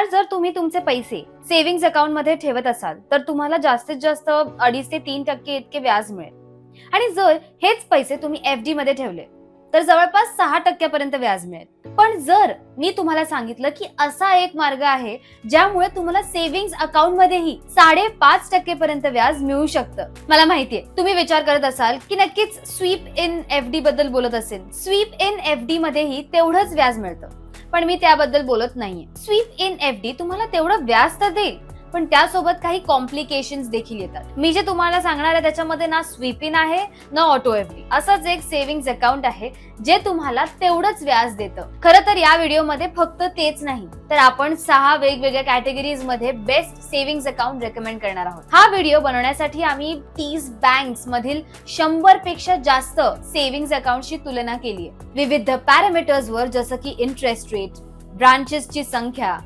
यार जर तुम्ही तुमचे पैसे सेव्हिंग्स अकाउंट मध्ये ठेवत असाल तर तुम्हाला जास्तीत जास्त 2.5 ते 3% इतके व्याज मिळेल आणि जर हेच पैसे तुम्ही FD मध्ये ठेवले तर जवळपास 6% पर्यंत व्याज मिळेल. पण जर मी तुम्हाला सांगितलं की असा एक मार्ग आहे ज्यामुळे तुम्हाला सेव्हिंग्स अकाउंट मध्येही 5.5% पर्यंत व्याज मिळू शकतं. मला माहितीये तुम्ही विचार करत असाल की नक्कीच स्वीप इन FD बद्दल बोलत असेल. स्वीप इन FD मध्येही तेवढंच व्याज मिळतं, पण मी त्याबद्दल बोलत नाहीये. स्वीप इन FD तुम्हाला तेवढं व्याज तर देईल, पण त्यासोबत काही कॉम्प्लिकेशन्स देखील येतात. मी जे तुम्हाला सांगणार आहे त्याच्यामध्ये ना स्वीप इन आहे ना ऑटो FD. असंच एक सेव्हिंग्स अकाउंट आहे जे तुम्हाला तेवढंच व्याज देतं. खरं तर या व्हिडिओमध्ये फक्त तेच नाही तर आपण 6 वेगवेगळ्या कॅटेगरीज मध्ये बेस्ट सेव्हिंग्स अकाउंट रेकमेंड करणार आहोत. हा व्हिडिओ बनवण्यासाठी आम्ही 30 बँक्स मधील 100 पेक्षा जास्त सेव्हिंग्स अकाउंटची तुलना केली आहे. विविध पॅरामीटर्स वर जसं की इंटरेस्ट रेट, ब्रांचेसची संख्या,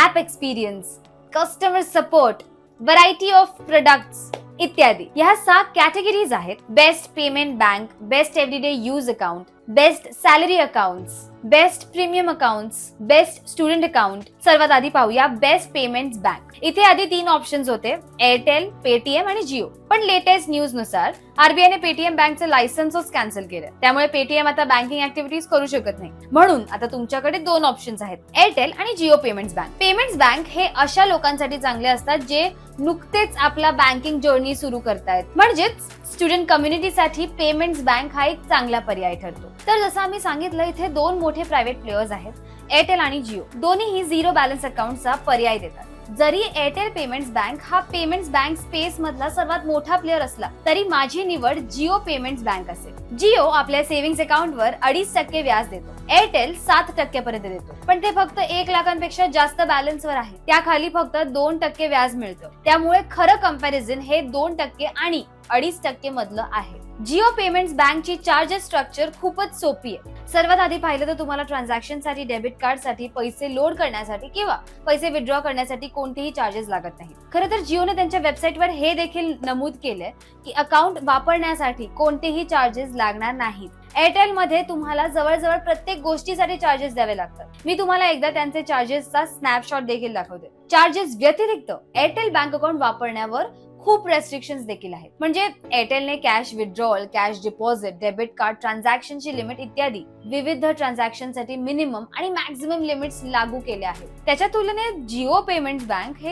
app experience, customer support, variety of products इत्यादी. ह्या 6 कॅटेगरीज आहेत. Best payment bank, best everyday use account, best salary accounts, best premium accounts, best student account. सर्वात आधी पाहूया बेस्ट पेमेंट्स बँक. इथे आधी 3 ऑप्शन्स होते, एअरटेल, पेटीएम आणि जिओ. पण लेटेस्ट न्यूज नुसार RBI ने पेटीएम बँकचं लायसन्सच कॅन्सल केलं. त्यामुळे पेटीएम आता बँकिंग ऍक्टिव्हिटीज करू शकत नाही. म्हणून आता तुमच्याकडे 2 ऑप्शन्स आहेत, एअरटेल आणि Jio payments bank. Payments bank हे अशा लोकांसाठी चांगले असतात जे नुकतेच आपला बँकिंग जर्नी सुरू करतायत. म्हणजेच स्टुडंट कम्युनिटीसाठी पेमेंट्स बँक हा एक चांगला पर्याय ठरतो. तर जसं आम्ही सांगितलं इथे 2 मोठे प्रायव्हेट प्लेयर्स आहेत, एअरटेल आणि जिओ. दोन्हीही 0 बॅलन्स अकाउंटचा पर्याय देतात. जरी एअरटेल पेमेंट्स बँक हा पेमेंट्स बँक स्पेस मधला सर्वात मोठा प्लेअर असला तरी माझी निवड जिओ पेमेंट्स बँक असेल. जिओ आपल्या सेव्हिंग्स अकाउंटवर 2.5% व्याज देतो. एअरटेल 7% पर्यंत देतो, पण ते फक्त 1 लाखांपेक्षा जास्त बॅलन्सवर आहे. त्याखाली फक्त 2% व्याज मिळतं. त्यामुळे खरं कंपॅरिझन हे 2% आणि 2.5% मधलं आहे. जिओ पेमेंट्स बँकची चार्जेस स्ट्रक्चर खूपच सोपी आहे. सर्वात आधी पाहिलं तर तुम्हाला ट्रान्झॅक्शन साठी, डेबिट कार्ड साठी, पैसे लोड करण्यासाठी किंवा पैसे विथड्रॉ करण्यासाठी कोणतेही चार्जेस लागत नाही. खरं तर जिओने त्यांच्या वेबसाईटवर हे देखील नमूद केलंय की अकाउंट वापरण्यासाठी कोणतेही चार्जेस लागणार नाहीत. एअरटेल मध्ये तुम्हाला जवळजवळ प्रत्येक गोष्टीसाठी चार्जेस द्यावे लागतात. मी तुम्हाला एकदा त्यांचे चार्जेसचा स्नॅपशॉट देखील दाखवते. चार्जेस व्यतिरिक्त एअरटेल बँक अकाउंट वापरण्यावर खूप रेस्ट्रिक्शन्स देखील आहेत. म्हणजे एअरटेलने cash withdrawal, cash deposit, debit card ट्रान्झॅक्शनची लिमिट इत्यादी विविध ट्रान्झॅक्शनसाठी मिनिमम आणि मॅक्झिमम लिमिट्स लागू केल्या आहेत. त्याच्या तुलनेत जिओ पेमेंट्स बँक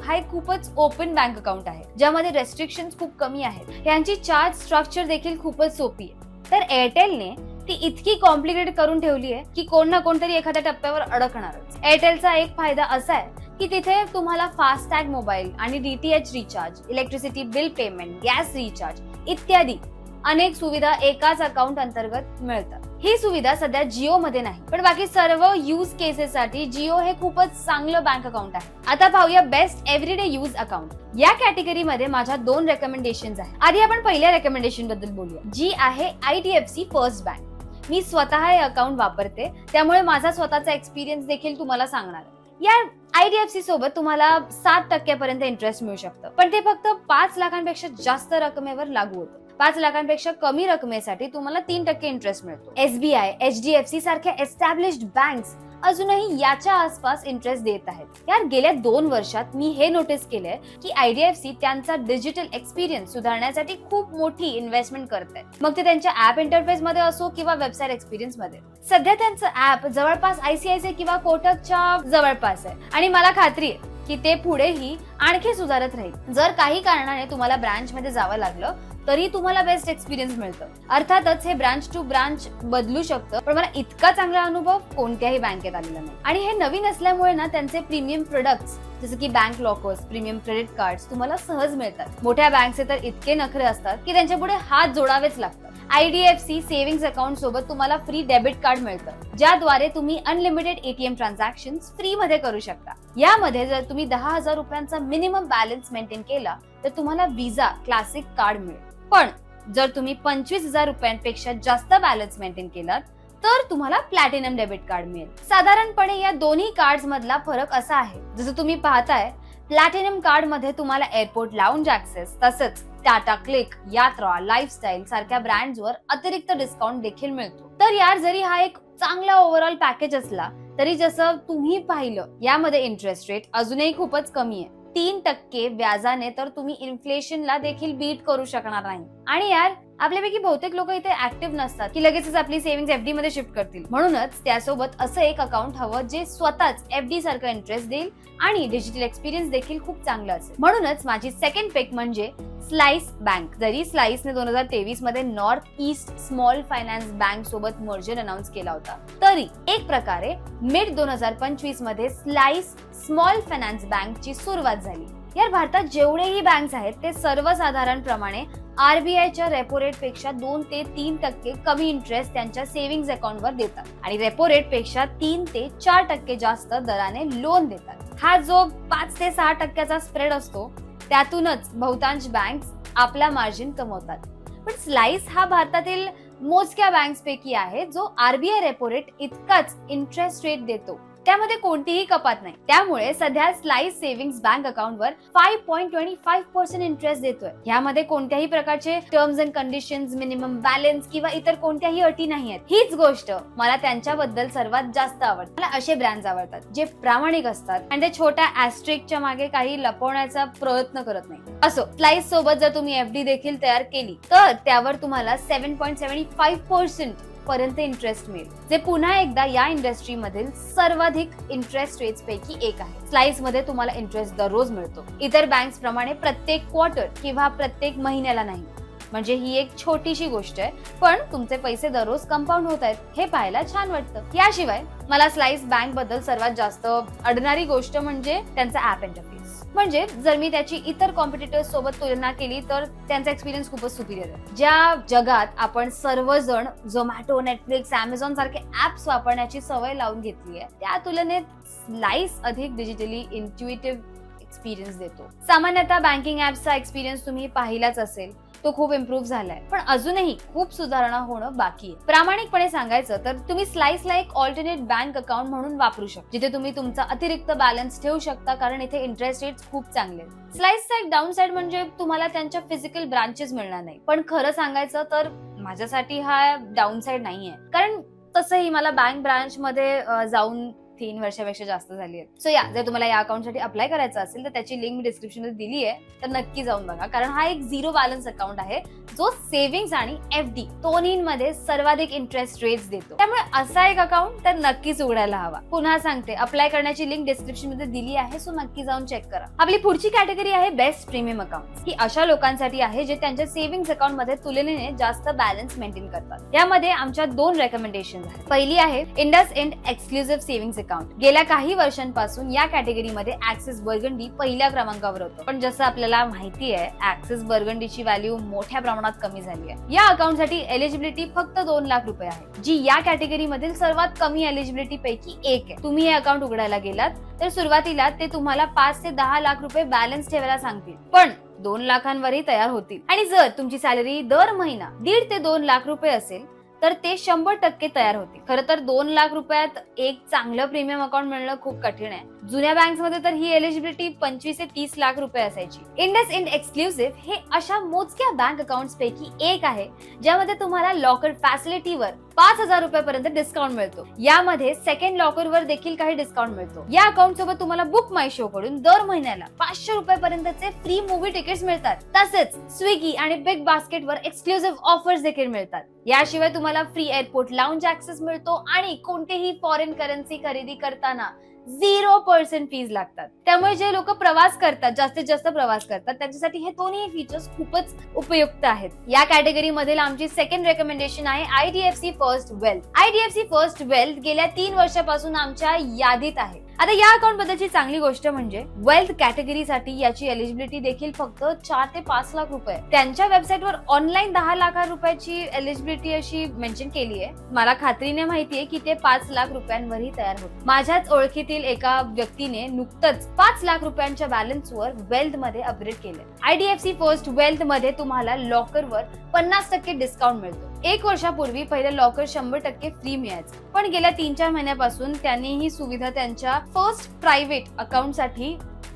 हा एक खूपच ओपन बँक अकाउंट आहे ज्यामध्ये रेस्ट्रिक्शन्स खूप कमी आहेत. यांची चार्ज स्ट्रक्चर देखील खूपच सोपी आहे. तर एअरटेलने ती इतकी कॉम्प्लिकेटेड करून ठेवली आहे की कोण ना कोणतरी एखाद्या टप्प्यावर अडकणारच. एअरटेलचा एक फायदा असा आहे की तिथे तुम्हाला फास्टॅग मोबाईल आणि DTH recharge, electricity bill payment, gas recharge इत्यादी अनेक सुविधा एकाच अकाउंट अंतर्गत मिळतात. ही सुविधा सध्या जिओ मध्ये नाही, पण बाकी सर्व यूज केसेससाठी जिओ हे खूपच चांगलं बँक अकाउंट आहे. आता पाहूया बेस्ट एव्हरीडे यूज अकाउंट. या कॅटेगरीमध्ये माझ्या 2 रेकमेंडेशन्स आहेत. आधी आपण पहिल्या रेकमेंडेशन बद्दल बोलूया, जी आहे IDFC फर्स्ट बँक. मी स्वतः हे अकाउंट वापरते, त्यामुळे माझा स्वतःचा एक्सपिरियन्स देखील तुम्हाला सांगणार आहे. या IDFC सोबत तुम्हाला 7% पर्यंत इंटरेस्ट मिळू शकतं, पण ते फक्त 5 लाखांपेक्षा जास्त रकमेवर लागू होतं. 5 लाखांपेक्षा कमी रकमेसाठी तुम्हाला 3% इंटरेस्ट मिळतो. SBI, HDFC सारख्या एस्टॅब्लिश्ड बँक्स अजूनही याच्या आसपास इंटरेस्ट देत आहेत. यार गेल्या 2 वर्षात मी हे नोटीस केलंय की IDFC त्यांचा डिजिटल एक्सपिरियन्स सुधारण्यासाठी खूप मोठी इन्व्हेस्टमेंट करत आहे. मग ते त्यांच्या ऍप इंटरफेस मध्ये असो किंवा वेबसाईट एक्सपिरियन्स मध्ये. सध्या त्यांचं ऍप जवळपास ICICI किंवा कोटकच्या जवळपास आहे आणि मला खात्री आहे की ते पुढेही आणखी सुधारत राहील. जर काही कारणाने तुम्हाला ब्रांच मध्ये जावं लागलं तरी तुम्हाला बेस्ट एक्सपिरियन्स मिळतं. अर्थातच हे ब्रांच टू ब्रांच बदलू शकतं, पण मला इतका चांगला अनुभव कोणत्याही बँकेत आलेला नाही. आणि हे नवीन असल्यामुळे ना त्यांचे प्रीमियम प्रोडक्ट्स जसं की bank lockers, premium credit cards तुम्हाला सहज मिळतात. मोठ्या बँकचे तर इतके नखरे असतात की त्यांच्या पुढे हात जोडावेच लागतात. IDFC सेव्हिंग्स अकाउंट सोबत तुम्हाला फ्री डेबिट कार्ड मिळतं, ज्याद्वारे तुम्ही अनलिमिटेड ATM ट्रान्झॅक्शन्स फ्री मध्ये करू शकता. यामध्ये जर तुम्ही 10,000 रुपयांचा मिनिमम बॅलन्स मेंटेन केला तर तुम्हाला विजा क्लासिक कार्ड मिळेल. पण जर तुम्ही 25,000 रुपयांपेक्षा जास्त बॅलन्स मेंटेन केलात तर तुम्हाला प्लॅटिनम डेबिट कार्ड मिळेल. साधारणपणे या दोन्ही कार्ड्स मधला फरक असा आहे, जसं तुम्ही पाहताय प्लॅटिनम कार्ड मध्ये तुम्हाला एअरपोर्ट लाऊंज ऍक्सेस, तसंच टाटा क्लिक, यात्रा, लाईफस्टाईल सारख्या ब्रँड्सवर अतिरिक्त डिस्काउंट देखील मिळतो. तर यार जरी हा एक चांगला ओव्हरऑल पॅकेज असला तरी जसं तुम्ही पाहिलं यामध्ये इंटरेस्ट रेट अजूनही खूपच कमी आहे. 3% व्याजाने तर तुम्ही इन्फ्लेशनला देखील बीट करू शकणार नाही. आणि यार आपल्यापैकी बहुतेक लोक इथे ऍक्टिव्ह नसतात की लगेचच आपली सेव्हिंग्ज एफडी मध्ये शिफ्ट करतील. म्हणूनच त्यासोबत असं एक अकाउंट हवं जे स्वतःच एफडी सारखं इंटरेस्ट देईल आणि डिजिटल एक्सपिरियन्स देखील खूप चांगलं असेल. म्हणूनच माझी सेकंड पिक म्हणजे स्लाइस बँक. जरी स्लाइसने 2023 मध्ये north east small finance bank सोबत मर्जर अनाउन्स केला होता, तरी एक प्रकारे मिड 2025 मध्ये स्लाइस स्मॉल फायनान्स बँकची सुरुवात झाली. यार भारतात जेवढेही बँक्स आहेत ते सर्वसाधारणप्रमाणे आरबीआयच्या रेपो रेट पेक्षा 2 ते 3% कमी इंटरेस्ट त्यांच्या सेव्हिंग्ज अकाउंटवर देतात आणि रेपो रेट पेक्षा 3 ते 4% जास्त दराने लोन देतात. हा जो 5 ते 6% स्प्रेड असतो त्यातूनच बहुतांश बँक्स आपला मार्जिन कमवतात. पण स्लाइस हा भारतातील मोजक्या बँक्स पैकी आहे जो आरबीआय रेपो रेट इतकाच इंटरेस्ट रेट देतो. त्यामध्ये कोणतीही कपात नाही. त्यामुळे सध्या स्लाइस सेव्हिंग्ज बँक अकाउंटवर 5.25% इंटरेस्ट देतोय. यामध्ये कोणत्याही प्रकारचे terms and conditions, minimum balance किंवा इतर कोणत्याही अटी नाही आहेत. हीच गोष्ट मला त्यांच्याबद्दल सर्वात जास्त आवडते. मला असे ब्रँड्स आवडतात जे प्रामाणिक असतात आणि ते छोट्या ऍस्ट्रिकच्या मागे काही लपवण्याचा प्रयत्न करत नाही. असो, स्लाइस सोबत जर तुम्ही एफडी देखील तयार केली तर त्यावर तुम्हाला 7.75% पर्यंत इंटरेस्ट मिळेल, जे पुन्हा एकदा या इंडस्ट्री मधील सर्वाधिक इंटरेस्ट रेट्स पैकी एक आहे. स्लाइस मध्ये तुम्हाला इंटरेस्ट दररोज मिळतो, इतर बँक्स प्रमाणे प्रत्येक क्वार्टर किंवा प्रत्येक महिन्याला नाही. म्हणजे ही एक छोटीशी गोष्ट आहे, पण तुमचे पैसे दररोज कंपाऊंड होत आहेत हे पाहायला छान वाटतं. याशिवाय मला स्लाइस बँक बद्दल सर्वात जास्त अडणारी गोष्ट म्हणजे त्यांचा ऍप इंटरफेस. म्हणजे जर मी त्याची इतर कॉम्पिटिटर्स सोबत तुलना केली तर त्यांचा एक्सपिरियन्स खूपच सुपिरियर आहे. ज्या जगात आपण सर्वजण झोमॅटो, नेटफ्लिक्स, अमेझॉन सारखे ऍप्स वापरण्याची सवय लावून घेतली आहे, त्या तुलनेत स्लाइस अधिक डिजिटली इंट्युइटिव्ह एक्सपिरियन्स देतो. सामान्यतः बँकिंग ऍप्सचा एक्सपिरियन्स तुम्ही पाहिलाच असेल, तो खूप इम्प्रूव्ह झालाय, पण अजूनही खूप सुधारणा होणं बाकी आहे. प्रामाणिकपणे सांगायचं तर तुम्ही स्लाइसला एक ऑल्टरनेट बँक अकाउंट म्हणून वापरू शकता, जिथे तुम्ही तुमचा अतिरिक्त बॅलन्स ठेवू शकता, कारण इथे इंटरेस्ट रेट्स खूप चांगले आहेत. स्लाइसचा एक डाऊन साइड म्हणजे तुम्हाला त्यांच्या फिजिकल ब्रांचेस मिळणार नाही, पण खरं सांगायचं तर माझ्यासाठी हा डाऊन साइड नाहीये, कारण तसंही मला बँक ब्रांच मध्ये जाऊन 3 वर्षापेक्षा जास्त झाली आहे. सो जर तुम्हाला या अकाउंटसाठी अप्लाय करायचं असेल तर त्याची लिंक मी डिस्क्रिप्शन मध्ये दिली आहे, तर नक्की जाऊन बघा, कारण हा एक झिरो बॅलन्स अकाउंट आहे जो सेव्हिंग्ज आणि एफडी दोन्हीमध्ये सर्वाधिक इंटरेस्ट रेट्स देतो. त्यामुळे असा एक अकाउंट तर नक्कीच उघडायला हवा. पुन्हा सांगते, अप्लाय करण्याची लिंक डिस्क्रिप्शन मध्ये दिली आहे, सो नक्की जाऊन चेक करा. आपली पुढची कॅटेगरी आहे बेस्ट प्रीमियम अकाउंट. ही अशा लोकांसाठी आहे जे त्यांच्या सेव्हिंग्ज अकाउंट मध्ये तुलनेने जास्त बॅलन्स मेंटेन करतात. यामध्ये आमच्या 2 रेकमेंडेशन आहेत. पहिली आहे इंडसइंड एक्सक्लुझिव्ह सेव्हिंग्ज अकाउंट. गेल्या काही वर्षांपासून या कॅटेगरीमध्ये ऍक्सिस बर्गंडी पहिल्या क्रमांकावर होतं, पण जसं आपल्याला माहिती आहे ऍक्सिस बर्गंडीची व्हॅल्यू मोठ्या प्रमाणात कमी झाली आहे. या अकाउंटसाठी एलिजिबिलिटी फक्त 2 लाख रुपये आहे, जी या कॅटेगरीमधील सर्वात कमी एलिजिबिलिटी पैकी एक आहे. तुम्ही हे अकाउंट उघडायला गेलात तर सुरुवातीला ते तुम्हाला 5 ते 10 लाख रुपये बॅलन्स ठेवायला सांगतील, पण 2 लाखांवरही तयार होतील. आणि जर तुमची सॅलरी दर महिना 1.5 ते 2 लाख रुपये असेल तर ते 100% तयार होते. खरं तर 2 लाख रुपयात एक चांगलं प्रीमियम अकाउंट मिळणं खूप कठीण आहे. जुन्या बँक्स मध्ये तर ही एलिजिबिलिटी 25 ते 30 लाख रुपये असायची. इंडसइंड एक्सक्लुझिव्ह हे अशा मोजक्या बँक अकाउंट्स पैकी एक आहे ज्यामध्ये तुम्हाला लॉकर फॅसिलिटीवर 5,000 रुपयापर्यंत डिस्काउंट मिळतो. यामध्ये सेकंड लॉकरवर देखील काही डिस्काउंट मिळतो. या अकाउंट सोबत तुम्हाला बुक माय शो कडून दर महिन्याला 500 रुपयापर्यंतचे फ्री मूवी तिकीट्स मिळतात. तसेच स्विगी आणि बिग बास्केटवर एक्सक्लुझिव्ह ऑफर्स देखील मिळतात. याशिवाय तुम्हाला फ्री एअरपोर्ट लाउंज ऍक्सेस मिळतो आणि कोणतेही फॉरेन करन्सी खरेदी करताना 0% फीज लागतात. त्यामुळे जे लोक प्रवास करतात, जास्तीत जास्त प्रवास करतात, त्यांच्यासाठी हे दोन्ही फीचर्स खूपच उपयुक्त आहेत. या कॅटेगरी मधील आमची सेकंड रेकमेंडेशन आहे IDFC first wealth. IDFC first wealth गेल्या 3 वर्षापासून आमच्या यादीत आहे. आता या अकाउंट बद्दलची चांगली गोष्ट म्हणजे वेल्थ कॅटेगरीसाठी याची एलिजिबिलिटी देखील फक्त 4 ते 5 लाख रुपये. त्यांच्या वेबसाईटवर ऑनलाईन 10 लाख रुपयाची एलिजिबिलिटी अशी मेन्शन केली आहे. मला खात्रीने माहितीये की ते 5 लाख रुपयांवरही तयार होत. माझ्याच ओळखीतील एका व्यक्तीने नुकतंच 5 लाख रुपयांच्या बॅलन्सवर वेल्थ मध्ये अपग्रेड केले. आयडीएफसी फर्स्ट वेल्थ मध्ये तुम्हाला लॉकरवर 50% डिस्काउंट मिळतो. 1 वर्षापूर्वी पहिलं लॉकर 100% फ्री मिळायचं, पण गेल्या 3-4 महिन्यापासून त्यांनी ही सुविधा त्यांच्या फर्स्ट प्रायव्हेट अकाउंट साठी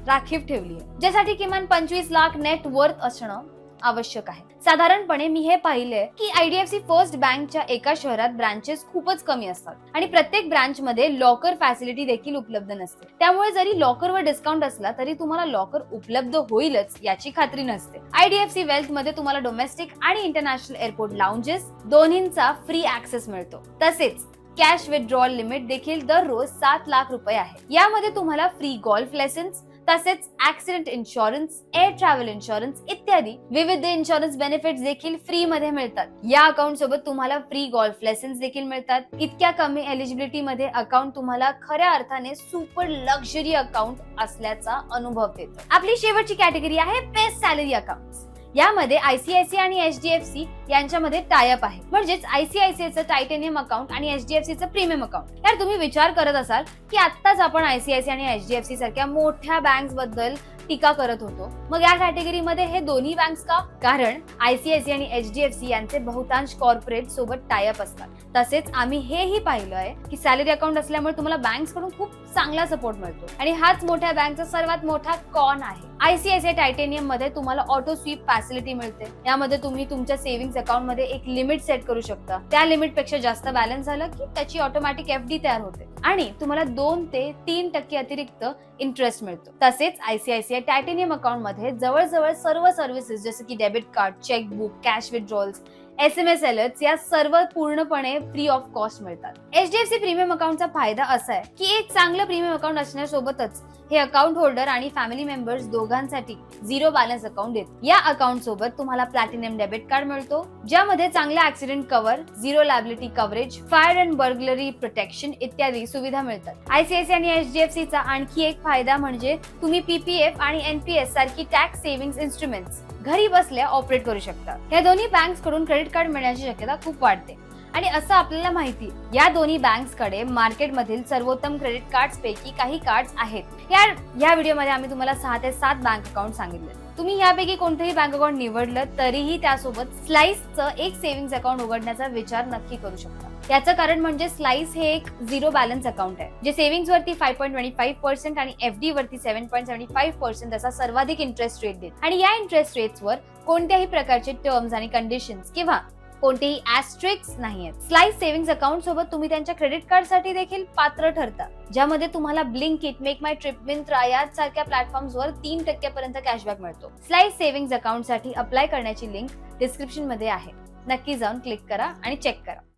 राखीव ठेवली आहे, ज्यासाठी किमान 25 लाख नेट वर्थ असणं आवश्यक आहे. साधारणपणे मी हे पाहिलंय की आयडीएफसी फर्स्ट बँकच्या एका शहरात ब्रांचेस खूपच कमी असतात आणि प्रत्येक ब्रांच मध्ये लॉकर फॅसिलिटी देखील उपलब्ध नसते. त्यामुळे जरी लॉकरवर डिस्काउंट असला तरी तुम्हाला लॉकर उपलब्ध होईलच याची खात्री नसते. आयडीएफसी वेल्थ मध्ये तुम्हाला डोमेस्टिक आणि इंटरनॅशनल एअरपोर्ट लाउंजेस दोन्हींचा फ्री ऍक्सेस मिळतो. तसेच कॅश विथड्रॉल लिमिट देखील दररोज 7 लाख रुपये आहे. यामध्ये तुम्हाला फ्री गोल्फ लेसन्स, तसेच accident insurance, air travel insurance इत्यादी विविध इन्शुरन्स बेनिफिट्स देखील फ्री मध्ये मिळतात. या अकाउंट सोबत तुम्हाला फ्री गोल्फ लेसन्स देखील मिळतात. इतक्या कमी एलिजिबिलिटी मध्ये अकाउंट तुम्हाला खऱ्या अर्थाने सुपर लक्झरी अकाउंट असल्याचा अनुभव देतो. आपली शेवटची कॅटेगरी आहे बेस्ट सॅलरी अकाउंट. यामध्ये आयसीआयसीआय आणि एचडीएफसी यांच्यामध्ये टायअप आहे. म्हणजेच आयसीआयसीआयचं टायटेनियम अकाउंट आणि एचडीएफसीचं प्रीमियम अकाउंट. यार तुम्ही विचार करत असाल की आत्ताच आपण आयसीआयसीआय आणि एचडीएफसी सारख्या मोठ्या बँक्स बद्दल टीका करत होतो, मग या कॅटेगरीमध्ये हे दोन्ही बँक्स का? कारण आयसीआयसीआय आणि एचडीएफसी यांचे बहुतांश कॉर्पोरेट सोबत टायअप असतात. तसेच आम्ही हेही पाहिलं आहे की सॅलरी अकाउंट असल्यामुळे तुम्हाला बँक्स कडून खूप चांगला सपोर्ट मिळतो आणि हाच मोठ्या बँकचा सर्वात मोठा कॉन आहे. आयसीआयसीआय टायटेनियम मध्ये तुम्हाला ऑटो स्वीप फॅसिलिटी मिळते. यामध्ये तुम्ही तुमच्या सेव्हिंग्स अकाउंट मध्ये एक लिमिट सेट करू शकता. त्या लिमिट पेक्षा जास्त बॅलन्स झालं की त्याची ऑटोमॅटिक एफडी तयार होते आणि तुम्हाला 2 ते 3% अतिरिक्त इंटरेस्ट मिळतो. तसेच आयसीआयसीआय टायटेनियम अकाउंट मध्ये जवळजवळ सर्व सर्व्हिसेस जसे की debit card, chequebook, cash withdrawals, SMS alerts या सर्व पूर्णपणे फ्री ऑफ कॉस्ट मिळतात. एचडीएफसी प्रीमियम अकाउंटचा फायदा असा आहे की एक चांगलं प्रीमियम अकाउंट असण्यासोबतच हे अकाउंट होल्डर आणि फॅमिली मेंबर्स दोघांसाठी 0 बॅलन्स अकाउंट देतो. या अकाउंट सोबत तुम्हाला प्लॅटिनम डेबिट कार्ड मिळतो, ज्यामध्ये चांगला accident cover, 0 liability coverage, fire and burglary protection इत्यादी सुविधा मिळतात. आयसीआयसीआय आणि एचडीएफसीचा आणखी एक फायदा म्हणजे तुम्ही पीपीएफ आणि एनपीएस सारखी टॅक्स सेव्हिंग्स इन्स्ट्रुमेंट्स घरी बसल्या ऑपरेट करू शकता. या दोन्ही बँक्स कडून क्रेडिट कार्ड मिळण्याची शक्यता खूप वाढते आणि असं आपल्याला माहिती या दोन्ही बँक्स कडे मार्केटमधील सर्वोत्तम क्रेडिट कार्ड्स पैकी काही कार्ड्स आहेत. या व्हिडिओमध्ये आम्ही तुम्हाला 6 ते 7 बँक अकाउंट सांगितले. तुम्ही यापैकी कोणतेही बँक अकाउंट निवडलं तरीही त्यासोबत स्लाइसचं एक सेव्हिंग्स अकाउंट उघडण्याचा विचार नक्की करू शकता. याचं कारण म्हणजे स्लाइस हे एक 0 बॅलन्स अकाउंट आहे, जे सेव्हिंग्स वरती 5.25% आणि एफडी वरती 7.75% असा सर्वाधिक इंटरेस्ट रेट देते आणि या इंटरेस्ट रेट्सवर कोणत्याही प्रकारचे टर्म्स आणि कंडिशन्स किंवा कोणतेही ऍस्ट्रिक्स नाहीयेत. स्लाइस सेव्हिंग्स अकाउंट सोबत तुम्ही त्यांच्या क्रेडिट कार्ड साठी देखील पात्र ठरता, ज्यामध्ये तुम्हाला ब्लिंकिट, मेक माय ट्रिप, मिंत्रा यासारख्या प्लॅटफॉर्म्सवर 3% पर्यंत कॅशबॅक मिळतो. स्लाइस सेव्हिंग्स अकाउंट साठी अप्लाय करण्याची लिंक डिस्क्रिप्शन मध्ये आहे. नक्की जाऊन क्लिक करा आणि चेक करा.